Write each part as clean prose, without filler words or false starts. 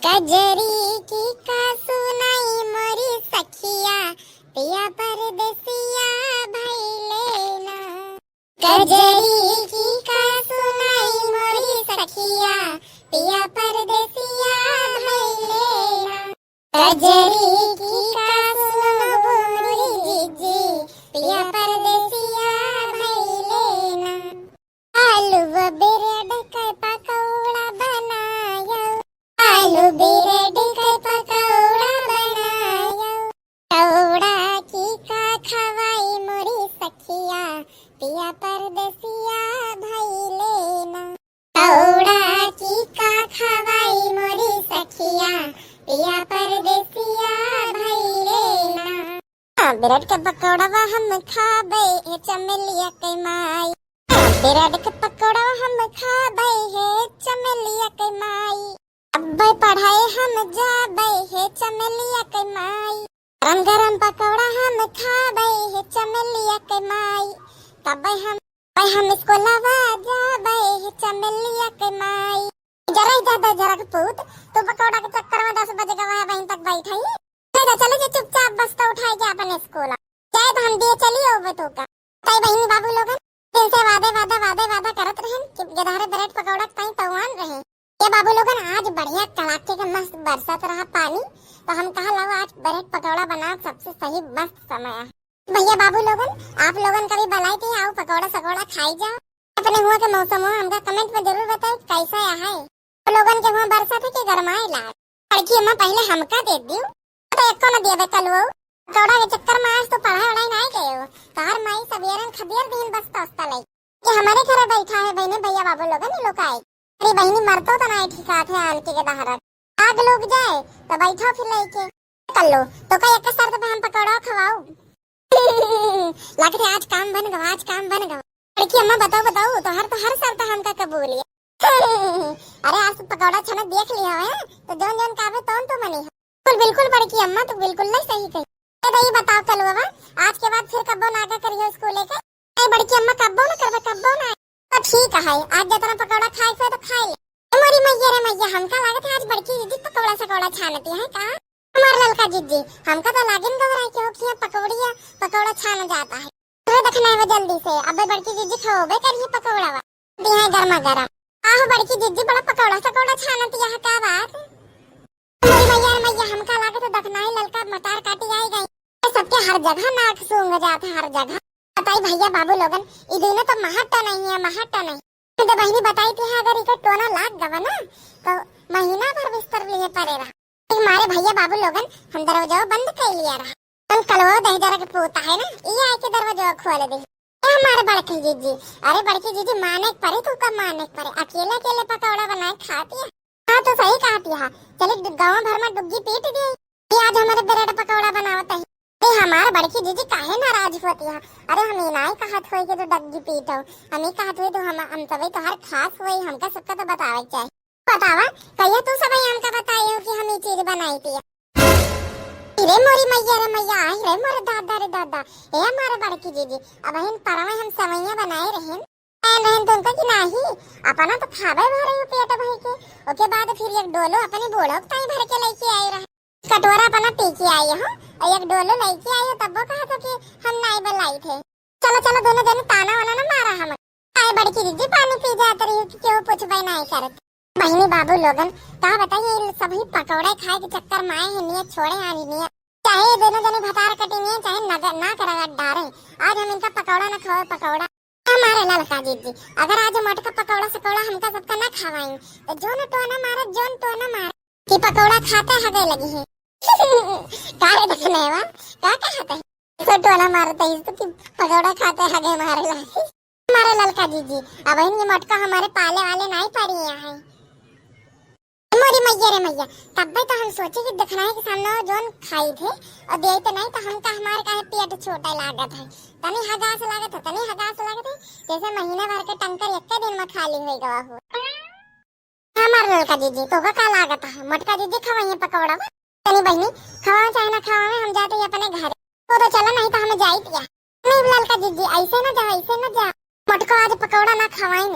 कजरी की का सुनाई मोरी सखिया पिया परदेसिया भाई लेना। कजरी की का सुनाई मोरी सखिया पिया परदेसिया भाई लेना। कजरी की का सुनो मोरी जीजी पिया परदेसिया भाई लेना। आलू ब्रेड का पकौड़ा बनाया, आलू ब्रेड का पकौड़ा बनाया। कौड़ा की का खवाई मोरी सखिया पिया परदेसिया भाई लेना। कौड़ा की का खवाई मोरी सखिया पिया परदेसिया भाई लेना। ब्रेड का पकौड़ा हम खाबे है चमेलिया के माई। ब्रेड का पकौड़ा हम खाबे है चमेलिया के माई। अब्बे पढ़ाए हम जाबे है चमेलिया के माई। गरम गरम पकौड़ा हम खाबे है चमेलिया के माई। तब हम स्कूलवा जाबे है चमेलिया के माई। जरा ज्यादा जरा के पूत तो पकौड़ा के चक्कर में 10 बजे गवा वहीं तक बैठाई। चले जे चुपचाप बस तो उठाई जा अपने स्कूल चाहे तो हम दिए चली होवे तो का ताई बहनी बाबू लोगन दिन से वादे करत रहन कि गधारे ब्रेड पकौड़ा ताई तवान रहे। ये बाबू लोगन आज बढ़िया कड़ाके का मस्त बरसात रहा पानी तो हम कहा लगा आज ब्रेड पकौड़ा बना सबसे सही मस्त समय है। भैया बाबू लोगन आप लोगन कभी बनाई थी आओ पकौड़ा सकोड़ा खाई जाओ। अपने हुआ के मौसम हो हमका कमेंट में जरूर बताओ कैसा है। तो लोगन के हुआ बरसात है कि गरमाए ला लड़की अम्मा पहले हमका दे दियो तो एको न दिए कल वो पकौड़ा के चक्कर में आज तो पढ़ाई नहीं गए हो। तार माई सवेरन खबियर दिन बस तोस्ता लाई कि हमारे घर बैठा है बहने भैया बाबू लोगन ये लोग आए। अरे बहनी मरतो तो नहीं ठिका थे आंटी के दहरत आग लोग जाए तो बैठो फिर लेके कर लो तो कई एक शर्त पे हम पकौड़ा खवाओ। लग रहा आज काम बन गवा। लड़की अम्मा बताओ तो हर शर्त हमका कबूल है। अरे आज तो पकौड़ा छनक देख लिया है तो जोन कावे तो मनी है। बिल्कुल बड़की अम्मा तो बिल्कुल नहीं सही कही। ये बताओ कल बाबा आज के बाद फिर कब्बो नागा करियो स्कूल के। ए बड़की अम्मा कब्बो ना तो ठीक है आज जितना पकौड़ा खाए से तो खाए ले। मोरी मैया रे मैया हमका लागत है आज बड़की दीदी पकौड़ा सकोड़ा छानती है का। हमार ललका दीदी हमका तो लागिन गवरा के हो कि पकौड़ा छाना जाता है। तो देखना है जल्दी से अब बड़की दीदी खाओबे करिए पकौड़ा दी है गरमा गरम। आहो बड़की दीदी बड़ा पकौड़ा सकोड़ा छानती है का बात। मोरी मैया रे मैया हमका लागत है देखना है ललका मटार काटी आई गई सबके हर जगह नाक सूंघ जाता हर जगह। बताई भैया बाबू लोगन इधर तो महट्टा नहीं तो बहनी बताई थी अगर इका टोना लाग गवा ना तो महीना भर बिस्तर लिए पड़े रहा। हमारे भैया बाबू लोगन हम दरवाजा बंद कर लिया रहा। तुम कलवा दह जरा के पोता है ना ये आके दरवाजा खोल दे। हमारे बड़की जीजी अरे बड़की जीजी माने पड़े तो कब माने पड़े अकेले पकौड़ा बनाए खाती है। हाँ तो सही कहती है चले गाँव भर में डुग्गी पीट दी आज हमारे ब्रेड पकौड़ा बनावत है। हमारे बड़की जीजी काहे नाराज होती है। अरे हम नहीं कहत हुई कि तो डग्गी पीटो हम ही कहत हुई तो हम तभी तो हर खास हुई हमका सबका तो बतावे चाहिए। बतावा कहिए तू सब हमका बताइयो कि हम ये चीज बनाई थी। रे मोरी मैया रे मैया आई रे मोरे दादा ए हमारे बड़की जीजी अब हम परवा हम सवैया बनाए रहन रहन तुमका कि नहीं अपना तो खावे भरे हो पेट भर के ओके बाद फिर एक डोलो अपने बोलो ताई भर के लेके आए रहा कटोरा अपना पी के आई हो और एक डोलो लेके आई हो तब वो कहा था कि हम नहीं बुलाई थे। चलो दोनों जने ताना वाना ना मारा हम आए बड़की दीदी पानी पी जाते रही कि क्यों पूछबे नहीं करत। बहनी बाबू लोगन कहा बताइए सभी पकौड़े खाए के चक्कर में आए हैं नियत छोड़े आनी नियत चाहे दोनों जने भतार कटी नहीं चाहे नगर ना करा डारे आज हम इनका पकौड़ा ना खाओ पकौड़ा। हमारे ललका दीदी अगर आज मटका पकौड़ा सकोड़ा हमका सबका ना खवाएं तो जोन तो ना मारे कि पकौड़ा खाते हगे लगी है। काहे देखने वा का कहते हैं तो टोना मारते हैं तो कि पकौड़ा खाते हगे मारे लगी। हमारे ललका दीदी अब ये मटका हमारे पाले वाले नहीं पड़ी है। मोरी मैया रे मैया तब तो हम सोचे कि दिखना है कि सामने जोन खाई थे और दे तो नहीं तो हमका हमारे का पेट छोटा लागत है तनी हगास लागत है जैसे महीना भर के टंकर एक दिन में खाली हो गवा हो। हमारे ललका दीदी तो का लागत है मटका दीदी खवाइए पकौड़ा तनी बहनी खवा चाहे ना खवा हम जाते हैं अपने घर तो चला नहीं तो हम जाई दिया नहीं ललका दीदी ऐसे ना जा मटका आज पकौड़ा ना खवाई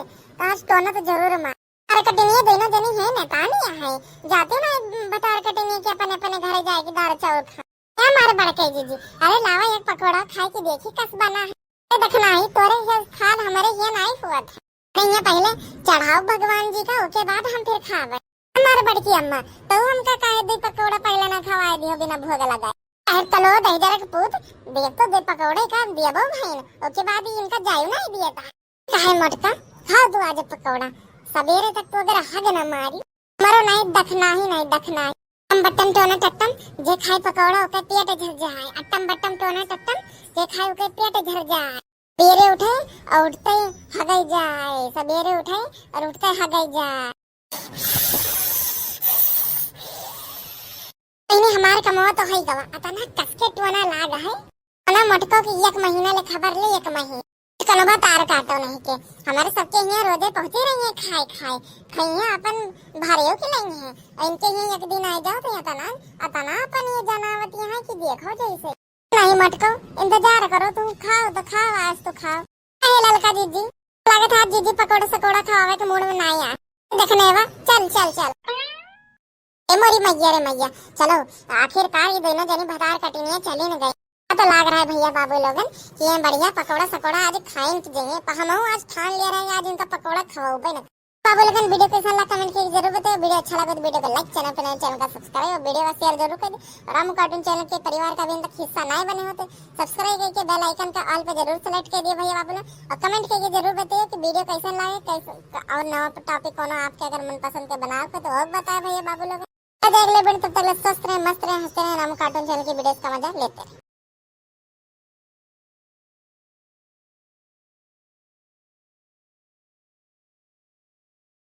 आज टोना तो जरूर मार बटार कटनी दोनों जनी है ना तानिया है जाते ना बटार कटनी के अपने अपने घर जाएगी दाल चावल खा क्या मारे बड़के जीजी। अरे लावा एक पकौड़ा खाए के देखी कस बना है देखना ही तोरे ये खाल हमारे ये नहीं हुआ था नहीं ये पहले चढ़ाओ भगवान जी का उसके बाद हम फिर खावे। हमारे बड़की अम्मा तो हमका काहे दे पकौड़ा पहले ना खवाए दियो बिना भोग लगाए अरे तलो दही जरा के पूत देख तो दे पकौड़े का दिया बो भाई उसके बाद ही इनका जायु नहीं दिया था काहे मटका खा दो आज पकौड़ा सवेरे तक तो अगर हग न मारी मरो नहीं दखना ही नहीं दखना हम बट्टम टोना टट्टम जे खाए पकौड़ा ओके पेट झर जाए अट्टम बट्टम टोना टट्टम जे खाए ओके पेट झर जाए सवेरे उठे और उठते हगई जाए सवेरे उठे और उठते हगई जाए इन्हें हमारे कमावा तो है गवा अतना कसके टोना लाग है अना मटको की एक महीना ले खबर ले एक महीना कनबा तार काटो नहीं के हमारे सबके यहाँ रोजे पहुंचे रही है खाए खाए खैया अपन भारियों की नहीं है इनके यहाँ एक दिन आ जाओ तो अतना अतना अपन ये जनावत यहाँ की देखो जैसे नहीं मटको इंतजार करो तुम खाओ तो खाओ आज तो खाओ अरे ललका जीजी लगे था जीजी पकौड़ा सकोड़ा खावे के मूड में नहीं आ देखने वा चल चल चल ए मोरी मैया रे मैया चलो आखिरकार ये दोनों जनी भतार कटनी चली न गई तो लाग रहा है भैया बाबू लोगन कि ये बढ़िया पकौड़ा सकोड़ा आज खाएं के जाइए हम आज ठान ले रहे हैं आज इनका पकौड़ा खवाओ पे ना बाबू लोगन वीडियो कैसा लगा कमेंट की जरूर बताओ वीडियो अच्छा लगा तो वीडियो को लाइक चैनल का सब्सक्राइब और वीडियो का शेयर जरूर कर दे और हम कार्टून चैनल के परिवार का भी अभी तक हिस्सा नहीं बने होते सब्सक्राइब करके बेल आइकन का ऑल पे जरूर सेलेक्ट कर दिए भैया बाबू लोग और कमेंट करके जरूर बताइए कि वीडियो कैसा लगे कैसे और नया टॉपिक कोनो आपके अगर मनपसंद के बनाओ तो और बताए भैया बाबू लोग अगले वीडियो तब तक स्वस्थ रहे मस्त रहे हंसते रहे हम कार्टून चैनल की वीडियोस का मजा लेते रहे।